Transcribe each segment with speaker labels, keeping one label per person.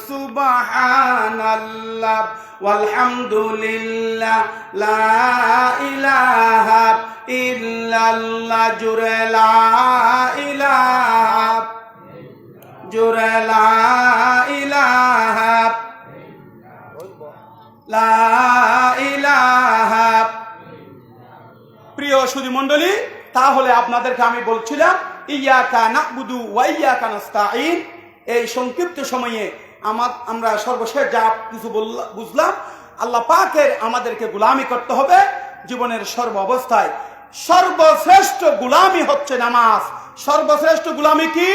Speaker 1: সুবহানাল্লাহ ওয়ালহামদুলিল্লাহ লা ইলাহা ইল্লাল্লাহ জুরে লা ইলাহা জুরে লা ইলাহা লা ইলাহা। প্রিয় সুধী মণ্ডলী, তাহলে আপনাদেরকে আমি বলছিলাম ইয়াকা না'বুদু ওয়া ইয়াকা নাস্তাঈন। এই সংক্ষিপ্ত সময়ে আমরা সর্বশেষ যা কিছু বুঝলাম, আল্লাহ পাকের আমাদেরকে গোলামি করতে হবে জীবনের সর্ব অবস্থায়। সর্বশ্রেষ্ঠ গোলামি হচ্ছে নামাজ। সর্বশ্রেষ্ঠ গোলামি কি?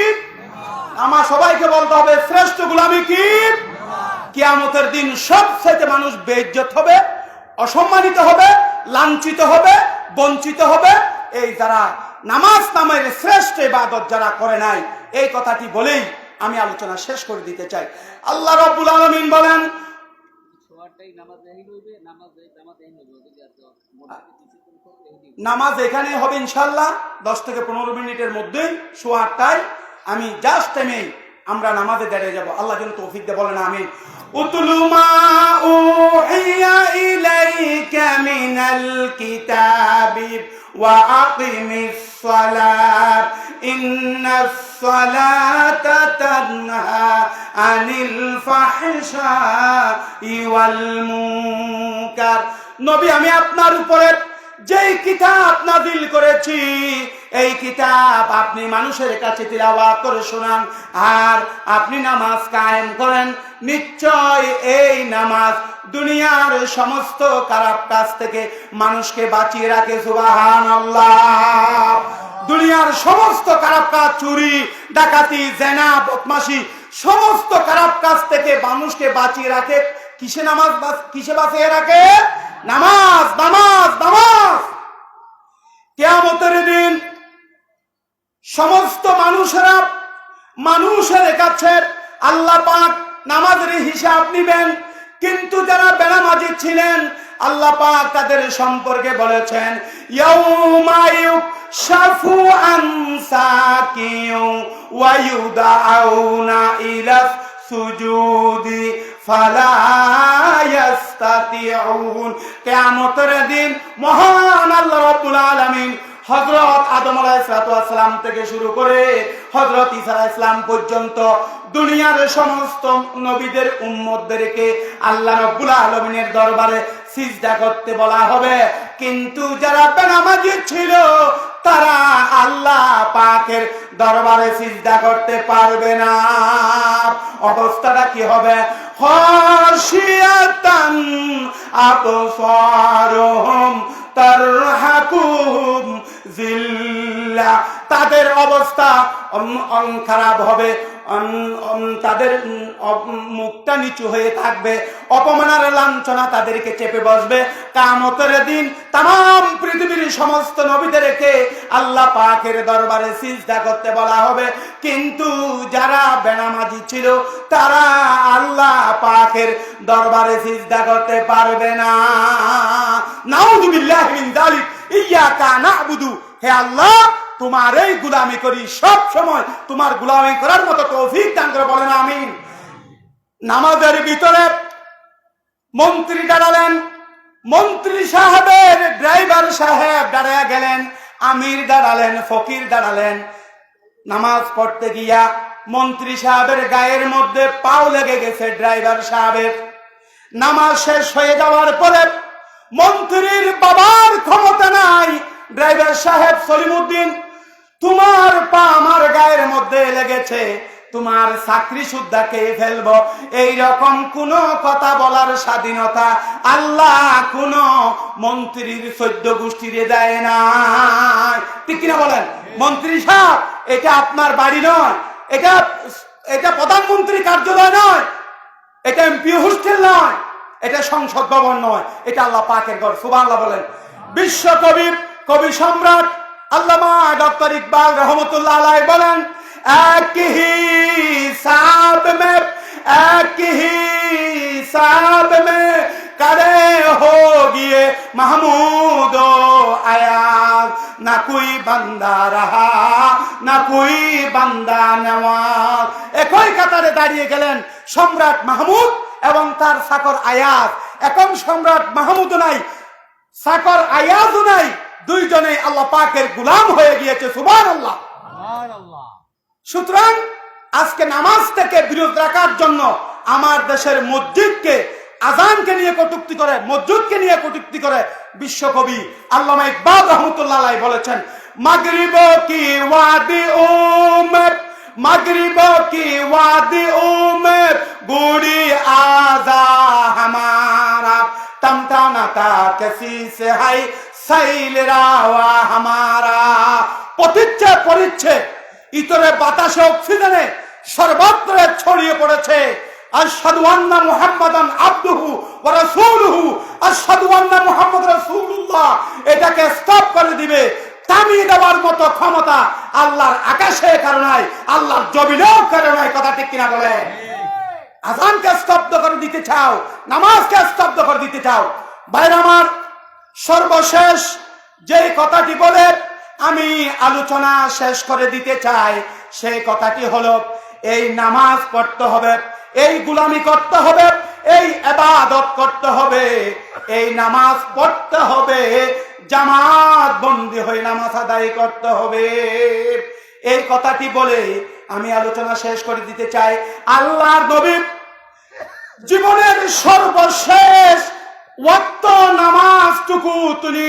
Speaker 1: নামাজ। সবাইকে বলতে হবে শ্রেষ্ঠ গোলামি কি? কিয়ামতের দিন সবচেয়ে মানুষ বেইজ্জত হবে, অসম্মানিত হবে, লাঞ্ছিত হবে, বঞ্চিত হবে এই যারা নামাজ নামের শ্রেষ্ঠ ইবাদত যারা করে নাই। এই কথাটি বলেই আমি আলোচনা শেষ করে দিতে চাই। আল্লাহ রাব্বুল আলামিন বলেন, নামাজ এখানে হবে ইনশাআল্লাহ 10 থেকে 15 মিনিটের মধ্যেই, 8:30টায়। আমি জাস্ট টাইমে আমরা নামাজে দাঁড়িয়ে যাব। আল্লাহ যেন তৌফিক দেয়, বলেন আমিন। উতলু মা উহিয়া ইলাইকা মিনাল কিতাবি ওয়া আকিমিস সালাত ইন্নাস সালাতা তানহা আনিল ফাহশাই ওয়াল মুনকার। নবী, আমি আপনার উপরে যেই কিতাব নাযিল করেছি এই কিতাব আপনি মানুষের কাছে তিলাওয়াত করে শোনান, আর আপনি নামাজ কায়েম করেন। নিশ্চয় এই নামাজ দুনিয়ার সমস্ত খারাপ কাজ থেকে মানুষকে বাঁচিয়ে রাখে। সুবহানাল্লাহ। দুনিয়ার সমস্ত খারাপ কাজ, চুরি, ডাকাতি, জেনা, বদমাশি, সমস্ত খারাপ কাজ থেকে মানুষকে বাঁচিয়ে রাখে কিসে? নামাজ। কিসে বাঁচিয়ে রাখে? নামাজ, নামাজ, নামাজ। কিয়ামতের দিন সমস্ত মানুষের কাছে আল্লাহ পাক নামাজের হিসাব নিবেন। কিন্তু যারা বেনামাজি ছিলেন আল্লাহ পাক তাদের সম্পর্কে বলেছেন, ইয়াউমা ইউকশাফু আন সাকিয়ু ওয়া ইউদাউনা ইলা সুজুদি ফালা ইয়াস্তাতিউন। কিয়ামতের দিন মহান আল্লাহ রাব্বুল আলামিন হযরত আদম আলাইহিস সালাম থেকে শুরু করে হযরত ঈসা আলাইহিস সালাম পর্যন্ত দুনিয়ার সমস্ত নবীদের উম্মতদেরকে আল্লাহ রাব্বুল আলামিনের দরবারে সিজদা করতে বলা হবে। কিন্তু যারা বেনামাজি ছিল তারা আল্লাহ পাকের দরবারে সিজদা করতে পারবে না। অবস্থাটা কি হবে? খাশিয়াতান আবসারুহুম তারহাকুহুম জিল্লাহ। তাদের অবস্থা খারাপ হবে, তাদের মুখটা নিচু হয়ে থাকবে, অপমানের লাঞ্ছনা তাদেরকে চেপে বসবে। কিয়ামতের দিন তাম পৃথিবীর সমস্ত নবীদেরকে আল্লাহ পাকের দরবারে সিজদা করতে বলা হবে। কিন্তু যারা বেনামাজি ছিল তারা আল্লাহ পাকের দরবারে সিজদা করতে পারবে না। নাউযু বিল্লাহি মিন যালিক। ইয়াকা না'বুদু, হে আল্লাহ তোমার এই গোলামি করি, সব সময় তোমার গোলামি করার মতো তৌফিক দান করে, বলেন আমিন। নামাজের ভিতরে মন্ত্রী দাঁড়ালেন, মন্ত্রী সাহেবের ড্রাইভার সাহেব দাঁড়ায় গেলেন, আমির দাঁড়ালেন, ফকির দাঁড়ালেন। নামাজ পড়তে গিয়া মন্ত্রী সাহেবের গায়ের মধ্যে পাও লেগে গেছে ড্রাইভার সাহেবের। নামাজ শেষ হয়ে যাওয়ার পরে মন্ত্রীর বাবার ক্ষমতা নাই। ড্রাইভার সাহেব সলিমউদ্দিন, তোমার পা আমার গায়ের মধ্যে লেগেছে, তোমার চাকরি সুদ্ধা খেয়ে ফেলবো, এইরকম কোন কথা বলার স্বাধীনতা আল্লাহ কোন মন্ত্রীর 14 গোষ্ঠীরে দেয় না। ঠিক কিনা বলেন? মন্ত্রী সাহেব, এটা আপনার বাড়ি নয়, এটা প্রধানমন্ত্রীর কার্যালয় নয়, এটা এমপি হোস্টেল নয়, এটা সংসদ ভবন নয়, এটা আল্লাহ পাকের ঘর। সুবহানাল্লাহ বলেন। বিশ্বকবি, কবি সম্রাট আল্লামা ডক্টর ইকবাল রহমতুল্লাহ আলাইহি বলেন, এক হি साब में करे हो गिए महमूद আয়াজ, না কুই বান্দা রাহা না কুই বান্দা নেওয়াজ। একই কাতারে দাঁড়িয়ে গেলেন সম্রাট মাহমুদ এবং তার চাকর আয়াজ। এখন সম্রাট মাহমুদ নাই, চাকর আয়াজও নাই, দুইজনেই আল্লাহ পাকের গোলাম হয়ে গিয়েছে। সুবহানাল্লাহ। সুতরাং আজকে নামাজ থেকে বিরত রাখার জন্য আমার দেশের মসজিদকে, আজানকে নিয়ে কটূক্তি করে, মসজিদকে নিয়ে কটূক্তি করে বিশ্বকবি আল্লামা ইকবাল রহমতুল্লাহ আলাইহি বলেছেন, মাগরিব কি ওয়াদি উমর, মাগরিব কি ওয়াদি উমর, গুড়ি আজা হামারা, তমতানাতা কিসি সে হাই সাইল রাওয়া হামারা। পতিচ্ছে পরিচ্ছে ইতরে বাতাসে অক্সিজেনে সর্বত্র ছড়িয়ে পড়েছে আশহাদু আন্না মুহাম্মাদান আবদুহু ওয়া রাসূলুহু, আশহাদু আন্না মুহাম্মাদ রাসূলুল্লাহ। এটাকে স্টপ করে দিবে, থামিয়ে দেওয়ার মতো ক্ষমতা আল্লাহর আকাশে কারণ নাই, আল্লাহর জমিনেও কারণ নাই। কথা ঠিক কিনা বলে? আজানকে স্তব্ধ করে দিতে চাও, নামাজকে স্তব্ধ করে দিতে চাও। ভাইরা আমার, সর্বশেষ যে কথাটি বলে আমি আলোচনা শেষ করে দিতে চাই, সেই কথাটি হলো এই নামাজ পড়তে হবে, এই গোলামি করতে হবে, এই ইবাদত করতে হবে, এই নামাজ পড়তে হবে, জামাত বন্দী হয়ে নামাজ আদায় করতে হবে। এই কথাটি বলে আমি আলোচনা শেষ করে দিতে চাই। আল্লাহর নবী জীবনের সর্বশেষ ওয়াক্ত নামাজটুকু তিনি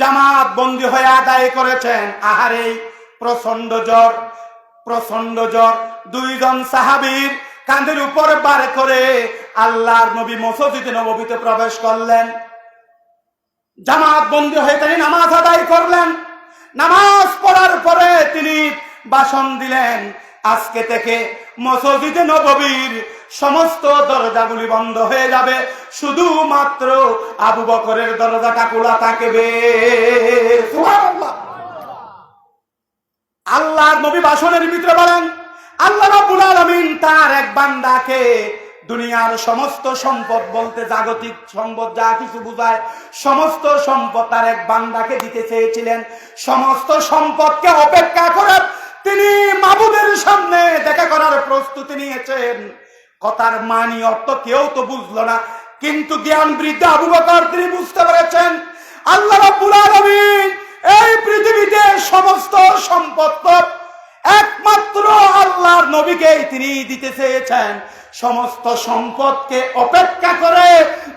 Speaker 1: জামাত বন্দী হয়ে আদায় করেছেন। আহারে প্রচন্ড জ্বর, প্রচন্ড জ্বর। দুইজন সাহাবীর কাঁধের উপর বার করে আল্লাহর নবী মসজিদে নববীতে প্রবেশ করলেন। জামাত বন্দী হয়ে তিনি নামাজ আদায় করলেন। নামাজ পড়ার পরে তিনি ভাষণ দিলেন, আজকে থেকে মসজিদে নববীর সমস্ত দরজাগুলি বন্ধ হয়ে যাবে, শুধুমাত্র আবু বকরের দরজাটা খোলা থাকবে। সুবহানাল্লাহ। আল্লাহর নবী ভাষণের ভিতরে বলেন, আল্লাহ রাব্বুল আলামিন তার এক বান্দাকে দুনিয়ার সমস্ত সম্পদ বলতে জাগতিক সম্পদ যা কিছু বোঝায়, সমস্ত সম্পদ তার এক বান্দাকে দিতে চেয়েছিলেন। সমস্ত সম্পদকে অপেক্ষা করে তিনি মাবুদের সামনে দেখা করার প্রস্তুতি নিয়েছেন। কথার মানি অর্থ কেউ তো বুঝলো না, কিন্তু জ্ঞান বৃদ্ধ আবু বকর তিনি বুঝতে পেরেছেন। আল্লাহ রাব্বুল আলামিন এই পৃথিবীতে সমস্ত সম্পদ একমাত্র আল্লাহর নবীকেই তিনি দিতে চেয়েছেন। সমস্ত সম্পদকে অপেক্ষা করে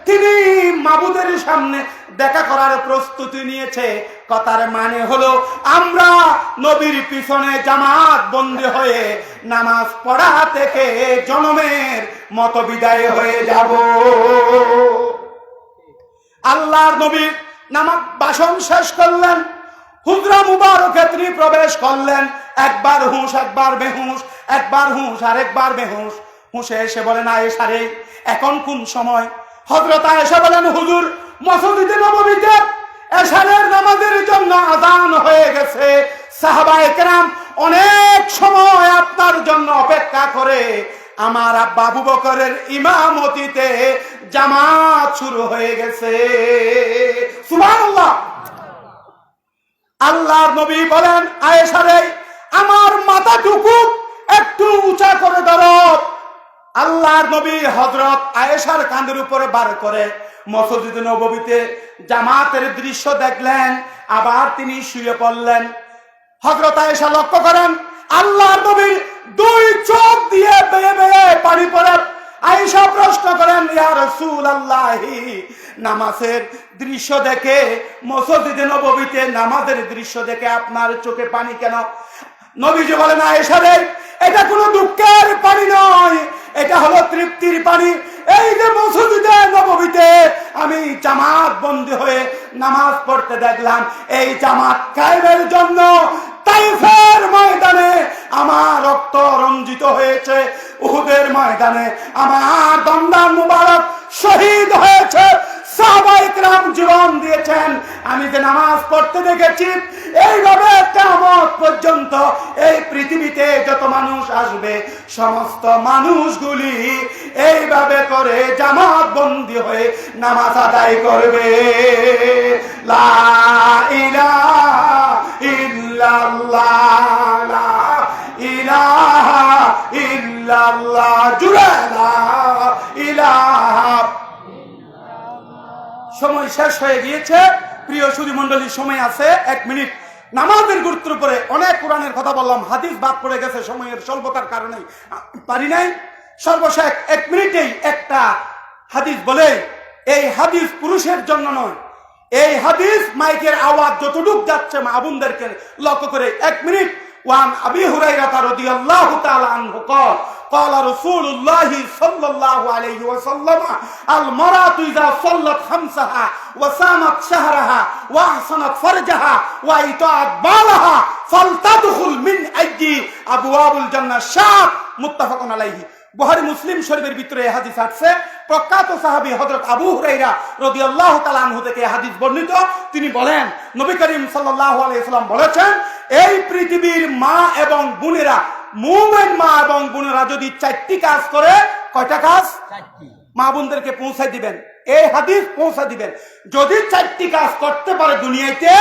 Speaker 1: তিনি মাবুদের সামনে দেখা করার প্রস্তুতি নিয়েছে। কথার মানে হলো আমরা নবীর পিছনে জামাত বন্দী হয়ে নামাজ পড়া থেকে জনমের মতো বিদায় হয়ে যাব। আল্লাহর নবী নামাজ ভাষণ শেষ করলেন, হুজরা মুবারকে তিনি প্রবেশ করলেন। একবার হুঁশ একবার বেহুশ, একবার হুঁশ আর একবার বেহুশ। হুঁশে এসে বলেন, আয়েশা রে এখন কোন সময়? হযরত আয়েশা বলেন, হুজুর মসজিদে নববীতে এশারের নামাজের জন্য আযান হয়ে গেছে। সাহাবায়ে কেরাম অনেক সময় আপনার জন্য অপেক্ষা করে। আমার আব্বা আবু বকরের ইমামতিতে জামাত শুরু হয়ে গেছে। সুবহানাল্লাহ। আল্লাহর নবী বলেন, আয়েশা রে আমার মাথাটুকু একটু উঁচা করে ধরো। আল্লাহর নবী হযরত আয়েশার কাঁধের উপরে বার করে মসজিদে নববীতে জামাতের দৃশ্য দেখলেন, আবার তিনি শুয়ে পড়লেন। হযরত আয়েশা লক্ষ্য করেন আল্লাহর নবীর দুই চোখ দিয়ে বেয়ে বেয়ে পানি পড়ে। আয়েশা প্রশ্ন করেন, ইয়া রাসূলুল্লাহ, নামাজের দৃশ্য দেখে, মসজিদে নববীতে নামাজের দৃশ্য দেখে আপনার চোখে পানি কেন? নবীজি বলেন, আয়েশা রে এটা কোনো দুঃখের পানি নয়, এটা হলো তৃপ্তির পানি। এই যে মসজিদে নববীতে আমি জামাত বন্দী হয়ে নামাজ পড়তে দেখলাম, এই জামাত কায়েমের জন্য তাইফের ময়দানে আমার রক্ত রঞ্জিত হয়েছে, উহুদের ময়দানে আমার দমদান মুবারক শহীদ হয়েছে, সাহাবায়ে কেরাম জীবন দিয়েছেন। আমি যে নামাজ পড়তে দেখেছি, এইভাবে কিয়ামত পর্যন্ত এই পৃথিবীতে যত মানুষ আসবে সমস্ত মানুষগুলি এইভাবে করে জামাত বন্দী হয়ে নামাজ আদায় করবে। লা ইলাহা ইল্লাল্লাহ, লা ইলাহা ইল্লাল্লাহ, জুড়ে লা ইলাহা। সময় শেষ হয়ে গিয়েছে প্রিয় সুধী মণ্ডলী, সময় আছে 1 মিনিট। নামাজের গুরুত্বের উপরে অনেক কোরআনের কথা বললাম, হাদিস বাদ পড়ে গেছে সময়ের স্বল্পতার কারণে পারি নাই। সর্বশেষ 1 মিনিটেই একটা হাদিস বলে, এই হাদিস পুরুষের জন্য নয়, এই হাদিস মাইকের আওয়াজ যতটুক যাচ্ছে মা বোনদেরকে লক্ষ্য করে 1 মিনিট। ওয়ান আবি হুরায়রা রাদিয়াল্লাহু তাআলা আনহু قال قال رسول الله صلى الله عليه وسلم المرأة إذا صلت خمسها وصامت شهرها وأحصنت فرجها وأطاعت بالها فلتدخل من أي أبواب الجنة شاءت متفق عليه। বুখারী মুসলিম শরীফের ভিতরে এই হাদিস আছে। প্রখ্যাত সাহাবী হযরত আবু হুরায়রা রাদিয়াল্লাহু তাআলা আনহু থেকে এই হাদিস বর্ণিত। তিনি বলেন, নবী করিম সাল্লাল্লাহু আলাইহি ওয়াসাল্লাম বলেছেন, এই পৃথিবীর মা এবং বোনেরা, মুমিন মা এবং বোনেরা যদি 4টি কাজ করে, কয়টা কাজ? 4টি। মা বোনদেরকে পৌঁছায় দিবেন, এই হাদিস পৌঁছায় দিবেন। যদি 4টি কাজ করতে পারে দুনিয়াতে,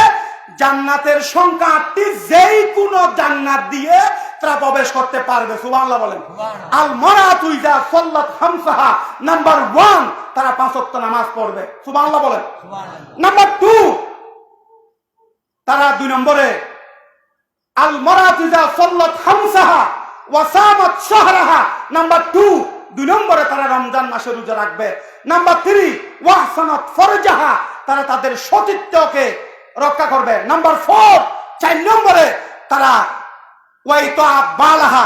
Speaker 1: জান্নাতের সংখ্যা 8টি, যেই কোনো জান্নাত দিয়ে তারা প্রবেশ করতে পারবে। সুবহানাল্লাহ বলেন। আল মারাতু ইযা সাল্লাত খামসাহা, নাম্বার 1 তারা 5 ওয়াক্ত নামাজ পড়বে। সুবহানাল্লাহ বলেন। নাম্বার 2 তারা 2 নম্বরে আল মারাতু ইযা সাল্লাত খামসাহা ওয়া সামাত শাহরাহা, নাম্বার 2 নম্বরে তারা রমজান মাসে রোজা রাখবে। নাম্বার 3 ওয়াহসানাত ফরজাহা, তারা তাদের সতীত্বকে রক্ষা করবে। নাম্বার 4 নম্বরে তারা ওয়াইতাআত বালাহা,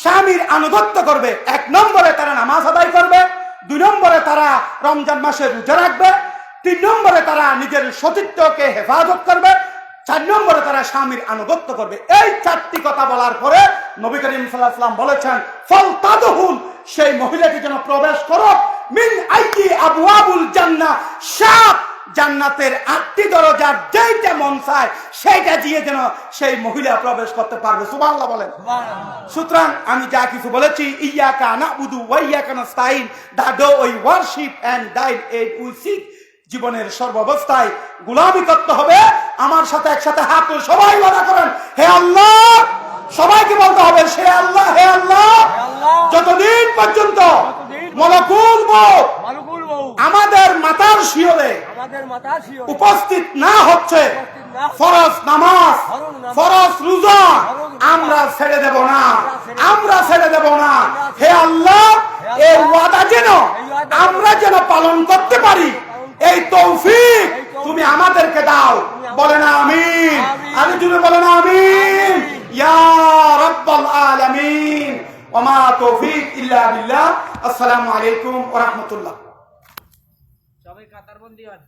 Speaker 1: স্বামীর আনুগত্য করবে। 1 নম্বরে তারা নামাজ আদায় করবে, 2 নম্বরে তারা রমজান মাসে রোজা রাখবে, 3 নম্বরে তারা নিজের সতীত্বকে হেফাজত করবে, 4 নম্বরে তারা স্বামীর আনুগত্য করবে। এই 4টি কথা বলার পরে নবী করিম সাল্লাল্লাহু আলাইহি ওয়াসাল্লাম বলেছেন, ফালতাদহুল, সেই মহিলাটি যেন প্রবেশ করো মিন আইয়ি আবওয়াবুল জান্নাহ, 7 জান্নাতের 8টি দরজার যেইটা মন চায় সেইটা দিয়ে যেন সেই মহিলা প্রবেশ করতে পারবে। সুবহানাল্লাহ বলেন। সুতরাং আমি যা কিছু বলেছি, ইয়াকা নাবুদু ওয়া ইয়াকা নাস্তাইন, that we worship and died at we seek, জীবনের সর্বাবস্থায় গোলামি করতে হবে। আমার সাথে একসাথে হাত তুলে সবাই ওয়াদা করেন, হে আল্লাহ। সবাইকে বলতে হবে, হে আল্লাহ, হে আল্লাহ, যতদিন পর্যন্ত মলকুল মউত আমাদের মাথার শিয়রে উপস্থিত না হচ্ছে, ফরজ নামাজ, ফরজ রোজা আমরা ছেড়ে দেব না, আমরা ছেড়ে দেব না। হে আল্লাহ, এই ওয়াদা যেন আমরা যেন পালন করতে পারি, এই তৌফিক তুমি আমাদেরকে দাও। বলেন আমিন। আমি তুমি বলেন আমিন ইয়া রাব্বাল আলামিন। ওয়া মা তৌফিক ইল্লা বিল্লাহ। আসসালামু আলাইকুম ওয়া রাহমাতুল্লাহ।
Speaker 2: সবাই কাতারবন্দি হন।